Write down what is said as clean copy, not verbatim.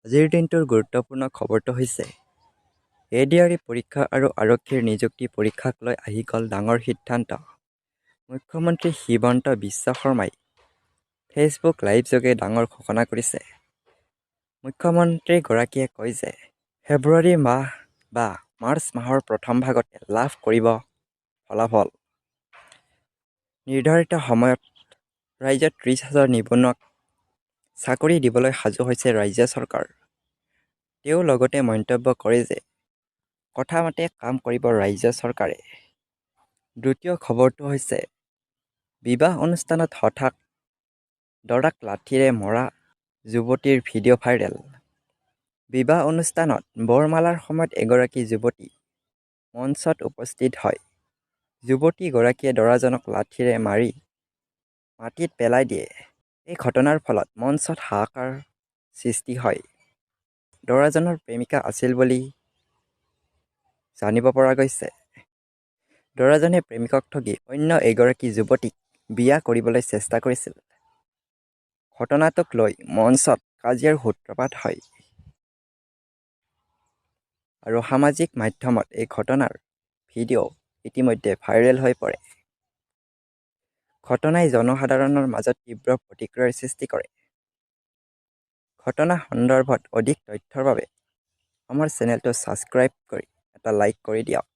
আজিৰ দিনটোৰ গুৰুত্বপূৰ্ণ খবৰটো হৈছে এডিআৰই পৰীক্ষা আৰু আৰক্ষীৰ নিযুক্তি পৰীক্ষাক লৈ আহি গ'ল ডাঙৰ সিদ্ধান্ত। মুখ্যমন্ত্ৰী হিমন্ত বিশ্ব শৰ্মাই ফেচবুক লাইভযোগে ডাঙৰ ঘোষণা কৰিছে। মুখ্যমন্ত্ৰীগৰাকীয়ে কয় যে ফেব্ৰুৱাৰী মাহ বা মাৰ্চ মাহৰ প্ৰথম ভাগতে লাভ কৰিব ফলাফল। নিৰ্ধাৰিত সময়ত ৰাজ্যত 30,000 নিবনুৱাক চাকৰি দিবলৈ সাজু হৈছে ৰাজ্য চৰকাৰ। তেওঁ লগতে মন্তব্য কৰে যে কথা মতে কাম কৰিব ৰাজ্য চৰকাৰে। দ্বিতীয় খবৰটো হৈছে বিবাহ অনুষ্ঠানত হঠাৎ দৰাক লাঠিৰে মৰা যুৱতীৰ ভিডিঅ' ভাইৰেল। বিবাহ অনুষ্ঠানত বৰমালাৰ সময়ত এগৰাকী যুৱতী মঞ্চত উপস্থিত হয়। যুৱতীগৰাকীয়ে দৰাজনক লাঠিৰে মাৰি মাটিত পেলাই দিয়ে। এই ঘটনাৰ ফলত মঞ্চত হাহাকাৰ সৃষ্টি হয়। দৰাজনৰ প্ৰেমিকা আছিল বুলি জানিব পৰা গৈছে। দৰাজনে প্ৰেমিকক ঠগি অন্য এগৰাকী যুৱতীক বিয়া কৰিবলৈ চেষ্টা কৰিছিল। ঘটনাটোক লৈ মঞ্চত কাজিয়াৰ সূত্ৰপাত হয় আৰু সামাজিক মাধ্যমত এই ঘটনাৰ ভিডিঅ' ইতিমধ্যে ভাইৰেল হৈ পৰে। ঘটনাই জনসাধাৰণৰ মাজত তীব্ৰ প্ৰতিক্ৰিয়াৰ সৃষ্টি কৰে। ঘটনা সন্দৰ্ভত অধিক তথ্যৰ বাবে আমাৰ চেনেলটো ছাবস্ক্ৰাইব কৰি এটা লাইক কৰি দিয়ক।